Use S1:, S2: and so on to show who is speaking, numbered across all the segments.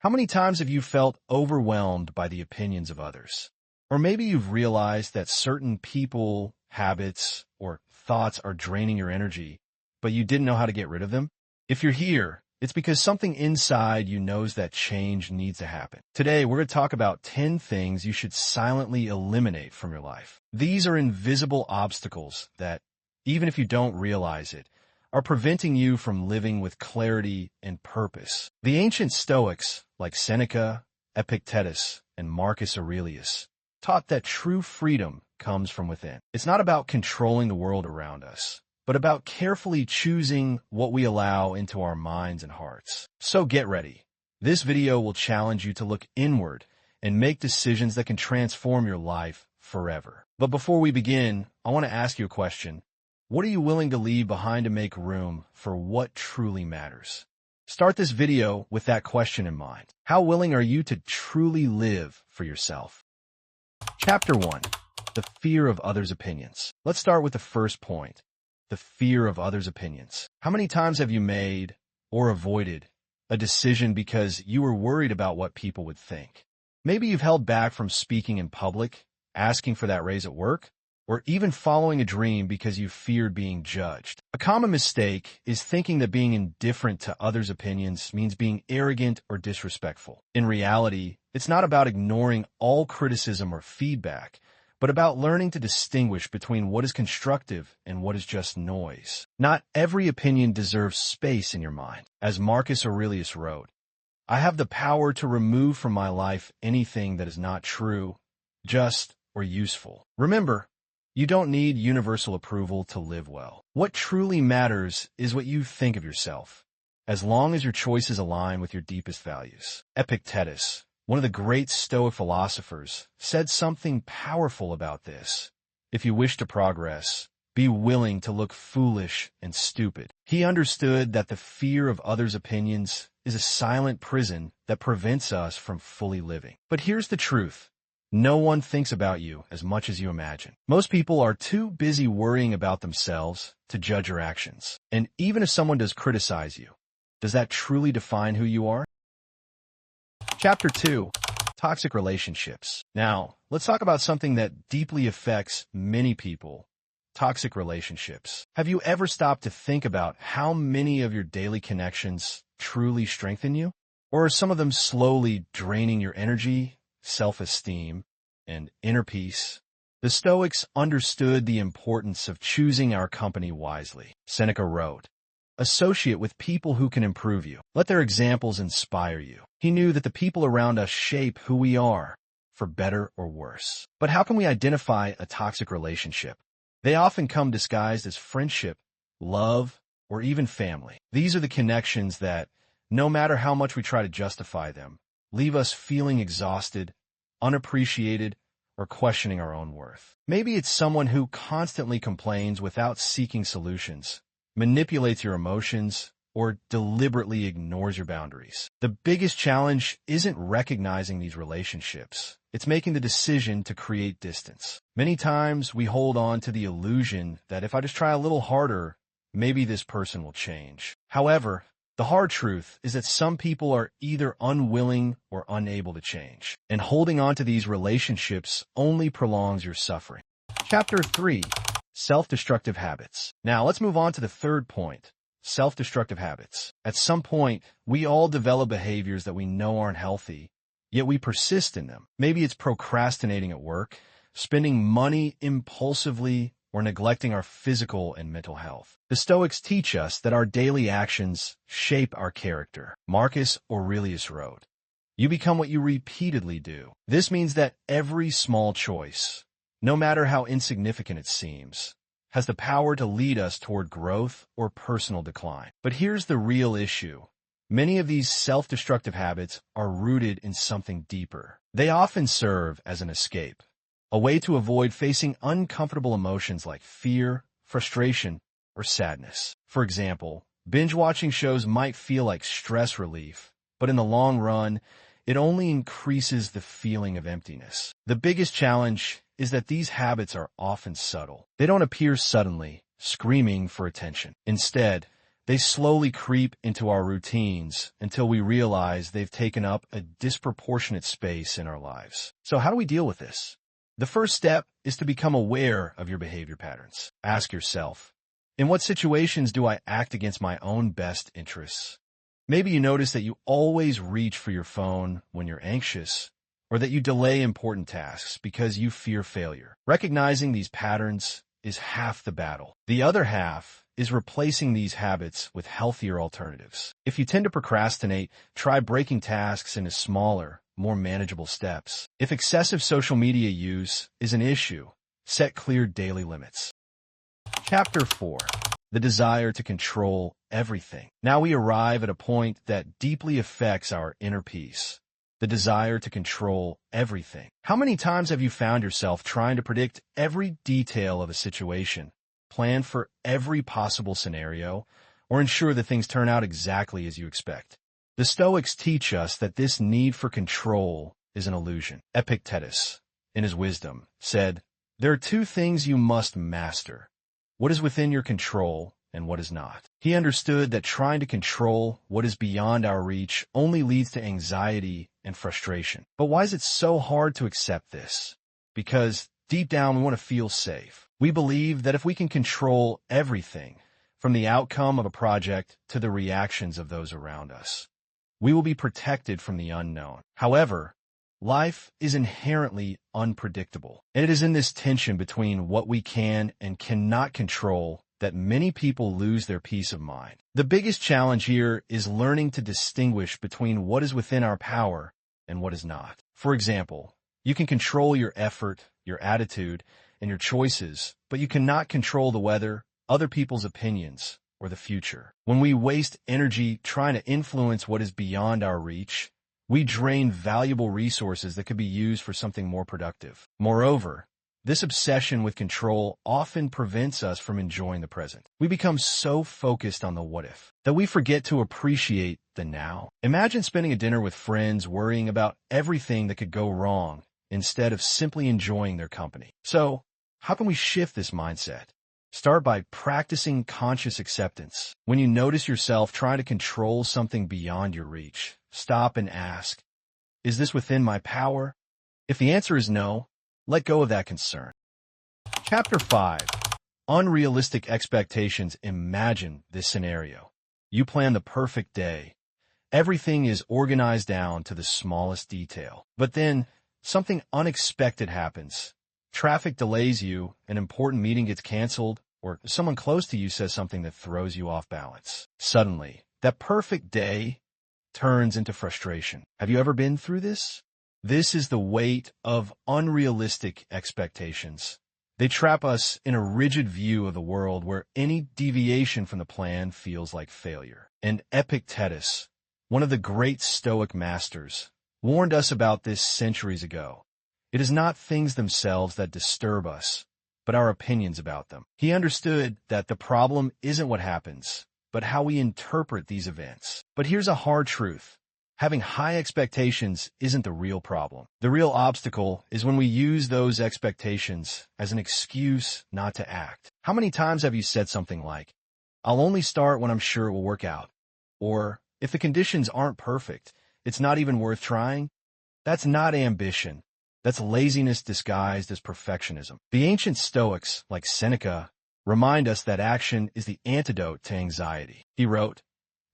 S1: How many times have you felt overwhelmed by the opinions of others? Or maybe you've realized that certain people, habits, or thoughts are draining your energy, but you didn't know how to get rid of them? If you're here, it's because something inside you knows that change needs to happen. Today, we're going to talk about 10 things you should silently eliminate from your life. These are invisible obstacles that, even if you don't realize it, are preventing you from living with clarity and purpose. The ancient Stoics, like Seneca, Epictetus, and Marcus Aurelius, taught that true freedom comes from within. It's not about controlling the world around us, but about carefully choosing what we allow into our minds and hearts. So get ready. This video will challenge you to look inward and make decisions that can transform your life forever. But before we begin, I want to ask you a question. What are you willing to leave behind to make room for what truly matters? Start this video with that question in mind. How willing are you to truly live for yourself? Chapter 1. The fear of others' opinions. Let's start with the first point. The fear of others' opinions. How many times have you made or avoided a decision because you were worried about what people would think? Maybe you've held back from speaking in public, asking for that raise at work, or even following a dream because you feared being judged. A common mistake is thinking that being indifferent to others' opinions means being arrogant or disrespectful. In reality, it's not about ignoring all criticism or feedback, but about learning to distinguish between what is constructive and what is just noise. Not every opinion deserves space in your mind. As Marcus Aurelius wrote, "I have the power to remove from my life anything that is not true, just, or useful." Remember, you don't need universal approval to live well. What truly matters is what you think of yourself, as long as your choices align with your deepest values. Epictetus, one of the great Stoic philosophers, said something powerful about this. If you wish to progress, be willing to look foolish and stupid. He understood that the fear of others' opinions is a silent prison that prevents us from fully living. But here's the truth. No one thinks about you as much as you imagine. Most people are too busy worrying about themselves to judge your actions. And even if someone does criticize you, does that truly define who you are? Chapter 2. Toxic relationships. Now, let's talk about something that deeply affects many people. Toxic relationships. Have you ever stopped to think about how many of your daily connections truly strengthen you? Or are some of them slowly draining your energy, self-esteem, and inner peace? The Stoics understood the importance of choosing our company wisely. Seneca wrote, "Associate with people who can improve you. Let their examples inspire you." He knew that the people around us shape who we are, for better or worse. But how can we identify a toxic relationship? They often come disguised as friendship, love, or even family. These are the connections that, no matter how much we try to justify them, leave us feeling exhausted, unappreciated, or questioning our own worth. Maybe it's someone who constantly complains without seeking solutions, manipulates your emotions, or deliberately ignores your boundaries. The biggest challenge isn't recognizing these relationships. It's making the decision to create distance. Many times we hold on to the illusion that if I just try a little harder, maybe this person will change. However, the hard truth is that some people are either unwilling or unable to change, and holding on to these relationships only prolongs your suffering. Chapter 3. Self-destructive habits. Now, let's move on to the third point, self-destructive habits. At some point, we all develop behaviors that we know aren't healthy, yet we persist in them. Maybe it's procrastinating at work, spending money impulsively, or neglecting our physical and mental health. The Stoics teach us that our daily actions shape our character. Marcus Aurelius wrote, "You become what you repeatedly do." This means that every small choice, no matter how insignificant it seems, has the power to lead us toward growth or personal decline. But here's the real issue. Many of these self-destructive habits are rooted in something deeper. They often serve as an escape, a way to avoid facing uncomfortable emotions like fear, frustration, or sadness. For example, binge-watching shows might feel like stress relief, but in the long run, it only increases the feeling of emptiness. The biggest challenge is that these habits are often subtle. They don't appear suddenly, screaming for attention. Instead, They slowly creep into our routines until we realize they've taken up a disproportionate space in our lives. So how do we deal with this? The first step is to become aware of your behavior patterns. Ask yourself, in what situations do I act against my own best interests? Maybe you notice that you always reach for your phone when you're anxious, or that you delay important tasks because you fear failure. Recognizing these patterns is half the battle. The other half is replacing these habits with healthier alternatives. If you tend to procrastinate, try breaking tasks into smaller, more manageable steps. If excessive social media use is an issue, set clear daily limits. Chapter 4. The desire to control everything. Now we arrive at a point that deeply affects our inner peace. The desire to control everything. How many times have you found yourself trying to predict every detail of a situation, plan for every possible scenario, or ensure that things turn out exactly as you expect? The Stoics teach us that this need for control is an illusion. Epictetus, in his wisdom, said, "There are two things you must master: what is within your control and what is not." He understood that trying to control what is beyond our reach only leads to anxiety and frustration. But why is it so hard to accept this? Because deep down we want to feel safe. We believe that if we can control everything, from the outcome of a project to the reactions of those around us, we will be protected from the unknown. However, life is inherently unpredictable, and it is in this tension between what we can and cannot control that many people lose their peace of mind. The biggest challenge here is learning to distinguish between what is within our power and what is not. For example, you can control your effort, your attitude, and your choices, but you cannot control the weather, other people's opinions, or the future. When we waste energy trying to influence what is beyond our reach, we drain valuable resources that could be used for something more productive. Moreover, this obsession with control often prevents us from enjoying the present. We become so focused on the what if that we forget to appreciate the now. Imagine spending a dinner with friends worrying about everything that could go wrong instead of simply enjoying their company. So, how can we shift this mindset? Start by practicing conscious acceptance. When you notice yourself trying to control something beyond your reach, stop and ask, is this within my power? If the answer is no, let go of that concern. Chapter 5. Unrealistic expectations. Imagine this scenario. You plan the perfect day. Everything is organized down to the smallest detail. But then, something unexpected happens. Traffic delays you, an important meeting gets canceled, or someone close to you says something that throws you off balance. Suddenly, that perfect day turns into frustration. Have you ever been through this? This is the weight of unrealistic expectations. They trap us in a rigid view of the world where any deviation from the plan feels like failure. And Epictetus, one of the great Stoic masters, warned us about this centuries ago. It is not things themselves that disturb us, but our opinions about them. He understood that the problem isn't what happens, but how we interpret these events. But here's a hard truth. Having high expectations isn't the real problem. The real obstacle is when we use those expectations as an excuse not to act. How many times have you said something like, "I'll only start when I'm sure it will work out," or, "If the conditions aren't perfect, it's not even worth trying"? That's not ambition. That's laziness disguised as perfectionism. The ancient Stoics, like Seneca, remind us that action is the antidote to anxiety. He wrote,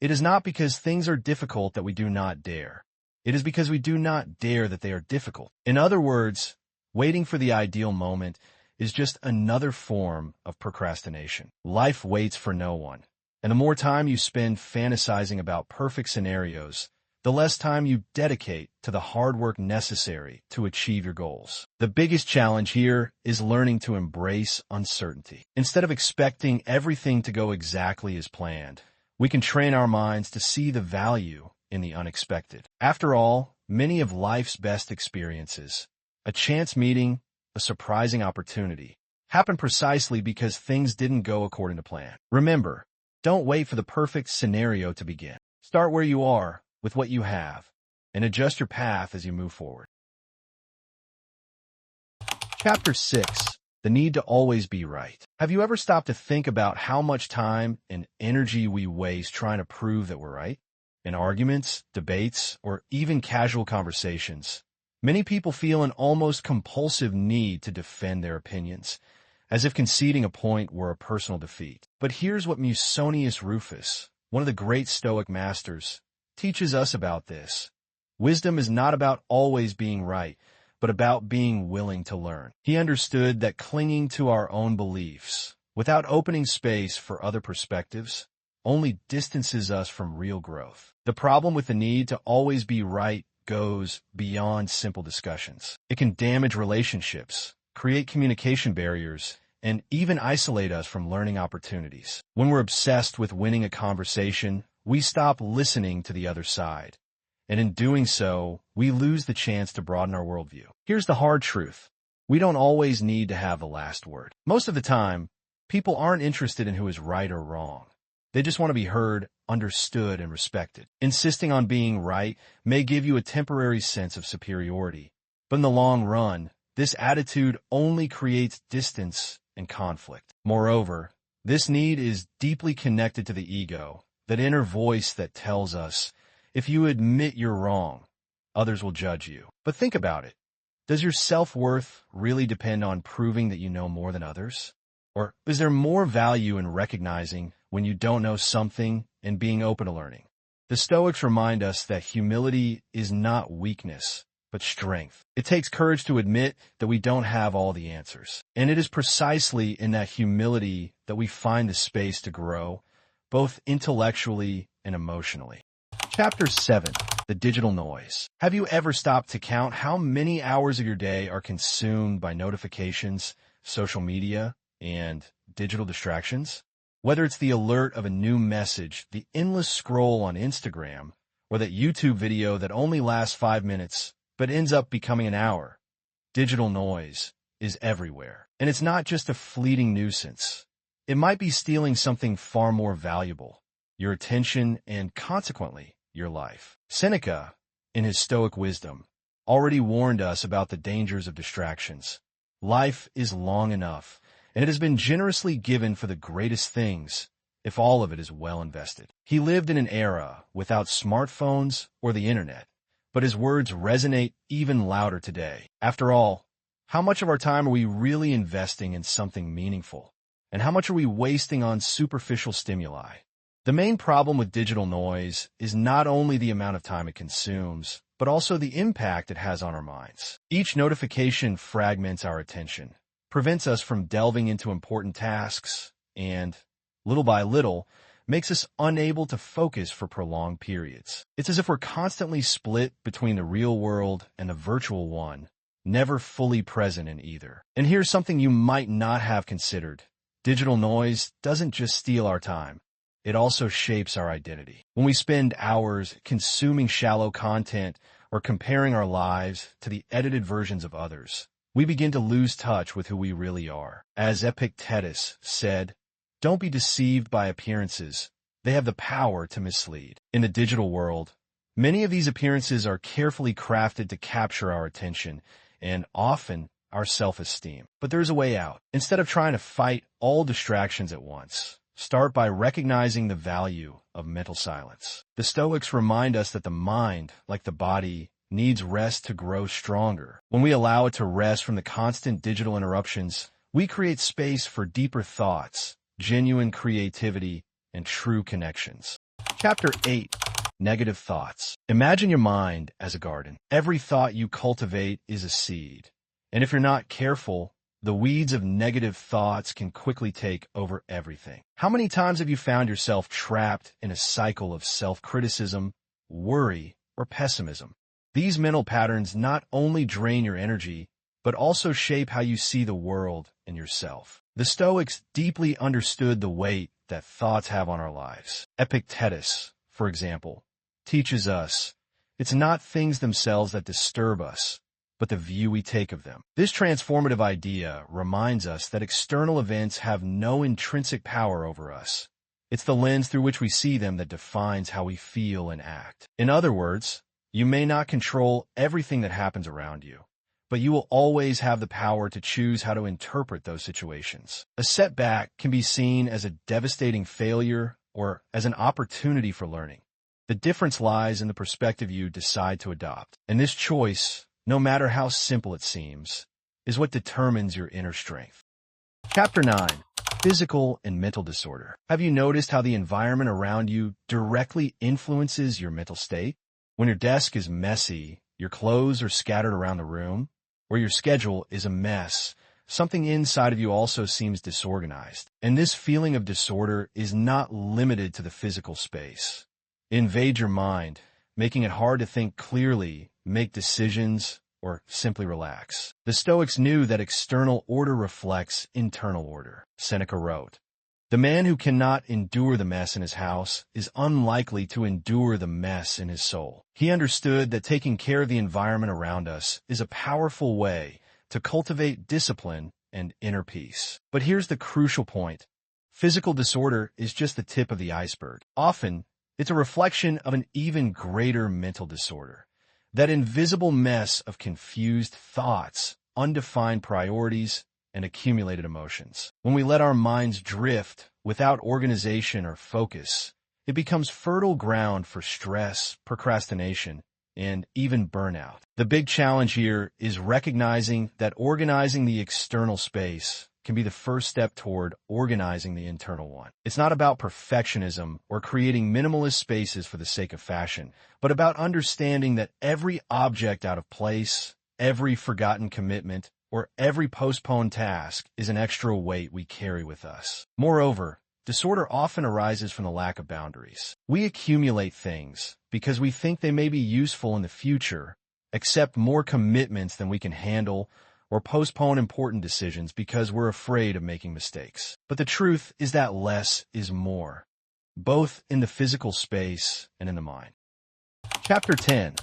S1: "It is not because things are difficult that we do not dare. It is because we do not dare that they are difficult." In other words, waiting for the ideal moment is just another form of procrastination. Life waits for no one, and the more time you spend fantasizing about perfect scenarios, the less time you dedicate to the hard work necessary to achieve your goals. The biggest challenge here is learning to embrace uncertainty. Instead of expecting everything to go exactly as planned, we can train our minds to see the value in the unexpected. After all, many of life's best experiences, a chance meeting, a surprising opportunity, happen precisely because things didn't go according to plan. Remember, don't wait for the perfect scenario to begin. Start where you are, with what you have, and adjust your path as you move forward. Chapter 6. the need to always be right. Have you ever stopped to think about how much time and energy we waste trying to prove that we're right? In arguments, debates, or even casual conversations, many people feel an almost compulsive need to defend their opinions, as if conceding a point were a personal defeat. But here's what Musonius Rufus, one of the great Stoic masters, teaches us about this. Wisdom is not about always being right, but about being willing to learn. He understood that clinging to our own beliefs, without opening space for other perspectives, only distances us from real growth. The problem with the need to always be right goes beyond simple discussions. It can damage relationships, create communication barriers, and even isolate us from learning opportunities. When we're obsessed with winning a conversation, we stop listening to the other side. And in doing so, we lose the chance to broaden our worldview. Here's the hard truth. We don't always need to have the last word. Most of the time, people aren't interested in who is right or wrong. They just want to be heard, understood, and respected. Insisting on being right may give you a temporary sense of superiority, but in the long run, this attitude only creates distance and conflict. Moreover, this need is deeply connected to the ego, that inner voice that tells us, if you admit you're wrong, others will judge you. But think about it. Does your self-worth really depend on proving that you know more than others? Or is there more value in recognizing when you don't know something and being open to learning? The Stoics remind us that humility is not weakness, but strength. It takes courage to admit that we don't have all the answers. And it is precisely in that humility that we find the space to grow, both intellectually and emotionally. Chapter 7. The Digital Noise. Have you ever stopped to count how many hours of your day are consumed by notifications, social media, and digital distractions? Whether it's the alert of a new message, the endless scroll on Instagram, or that YouTube video that only lasts 5 minutes but ends up becoming an hour, digital noise is everywhere. And it's not just a fleeting nuisance. It might be stealing something far more valuable, your attention and, consequently, your life. Seneca, in his Stoic wisdom, already warned us about the dangers of distractions. Life is long enough, and it has been generously given for the greatest things, if all of it is well invested. He lived in an era without smartphones or the internet, but his words resonate even louder today. After all, how much of our time are we really investing in something meaningful? And how much are we wasting on superficial stimuli? The main problem with digital noise is not only the amount of time it consumes, but also the impact it has on our minds. Each notification fragments our attention, prevents us from delving into important tasks, and, little by little, makes us unable to focus for prolonged periods. It's as if we're constantly split between the real world and the virtual one, never fully present in either. And here's something you might not have considered. Digital noise doesn't just steal our time. It also shapes our identity. When we spend hours consuming shallow content or comparing our lives to the edited versions of others, we begin to lose touch with who we really are. As Epictetus said, "Don't be deceived by appearances. They have the power to mislead." In the digital world, many of these appearances are carefully crafted to capture our attention and often our self-esteem. But there's a way out. Instead of trying to fight all distractions at once, start by recognizing the value of mental silence. The Stoics remind us that the mind, like the body, needs rest to grow stronger. When we allow it to rest from the constant digital interruptions, we create space for deeper thoughts, genuine creativity, and true connections. Chapter 8. Negative Thoughts. Imagine your mind as a garden. Every thought you cultivate is a seed. And if you're not careful, the weeds of negative thoughts can quickly take over everything. How many times have you found yourself trapped in a cycle of self-criticism, worry, or pessimism? These mental patterns not only drain your energy, but also shape how you see the world and yourself. The Stoics deeply understood the weight that thoughts have on our lives. Epictetus, for example, teaches us it's not things themselves that disturb us, but the view we take of them. This transformative idea reminds us that external events have no intrinsic power over us. It's the lens through which we see them that defines how we feel and act. In other words, you may not control everything that happens around you, but you will always have the power to choose how to interpret those situations. A setback can be seen as a devastating failure or as an opportunity for learning. The difference lies in the perspective you decide to adopt. And this choice, no matter how simple it seems, is what determines your inner strength. Chapter 9. Physical and mental disorder. Have you noticed how the environment around you directly influences your mental state? When your desk is messy, your clothes are scattered around the room, or your schedule is a mess, something inside of you also seems disorganized. And this feeling of disorder is not limited to the physical space. It invades your mind, making it hard to think clearly, make decisions, or simply relax. The Stoics knew that external order reflects internal order. Seneca wrote, "The man who cannot endure the mess in his house is unlikely to endure the mess in his soul." He understood that taking care of the environment around us is a powerful way to cultivate discipline and inner peace. But here's the crucial point. Physical disorder is just the tip of the iceberg. Often, it's a reflection of an even greater mental disorder. That invisible mess of confused thoughts, undefined priorities, and accumulated emotions. When we let our minds drift without organization or focus, it becomes fertile ground for stress, procrastination, and even burnout. The big challenge here is recognizing that organizing the external space can be the first step toward organizing the internal one. It's not about perfectionism or creating minimalist spaces for the sake of fashion, but about understanding that every object out of place, every forgotten commitment, or every postponed task is an extra weight we carry with us. Moreover, disorder often arises from the lack of boundaries. We accumulate things because we think they may be useful in the future, accept more commitments than we can handle, or postpone important decisions because we're afraid of making mistakes. But the truth is that less is more, both in the physical space and in the mind. Chapter 10.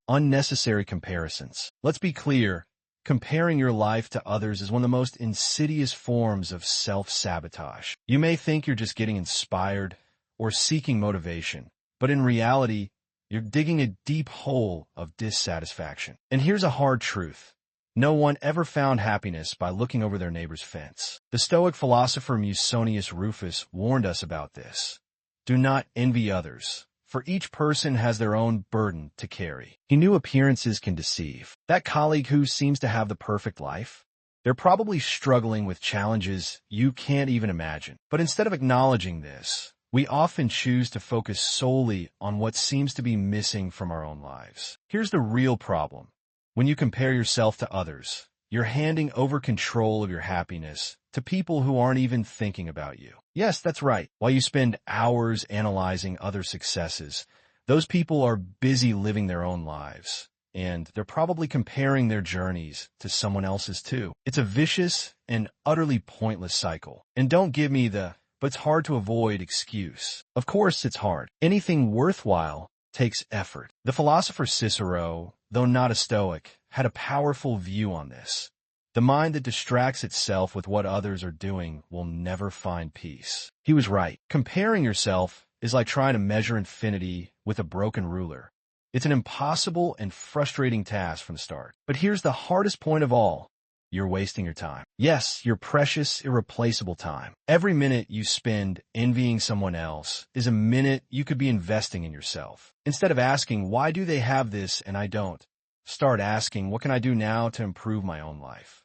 S1: Unnecessary comparisons. Let's be clear, comparing your life to others is one of the most insidious forms of self-sabotage. You may think you're just getting inspired or seeking motivation, but in reality, you're digging a deep hole of dissatisfaction. And here's a hard truth. No one ever found happiness by looking over their neighbor's fence. The Stoic philosopher Musonius Rufus warned us about this. Do not envy others, for each person has their own burden to carry. He knew appearances can deceive. That colleague who seems to have the perfect life, they're probably struggling with challenges you can't even imagine. But instead of acknowledging this, we often choose to focus solely on what seems to be missing from our own lives. Here's the real problem. When you compare yourself to others, you're handing over control of your happiness to people who aren't even thinking about you. Yes, that's right. While you spend hours analyzing other successes, those people are busy living their own lives, and they're probably comparing their journeys to someone else's too. It's a vicious and utterly pointless cycle. And don't give me the, but it's hard to avoid excuse. Of course it's hard. Anything worthwhile takes effort. The philosopher Cicero, though not a Stoic, had a powerful view on this. The mind that distracts itself with what others are doing will never find peace. He was right. Comparing yourself is like trying to measure infinity with a broken ruler. It's an impossible and frustrating task from the start. But here's the hardest point of all. You're wasting your time. Yes, your precious, irreplaceable time. Every minute you spend envying someone else is a minute you could be investing in yourself. Instead of asking, why do they have this and I don't? Start asking, what can I do now to improve my own life?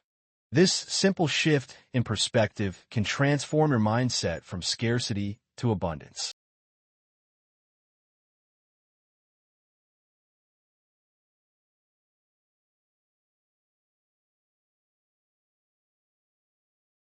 S1: This simple shift in perspective can transform your mindset from scarcity to abundance.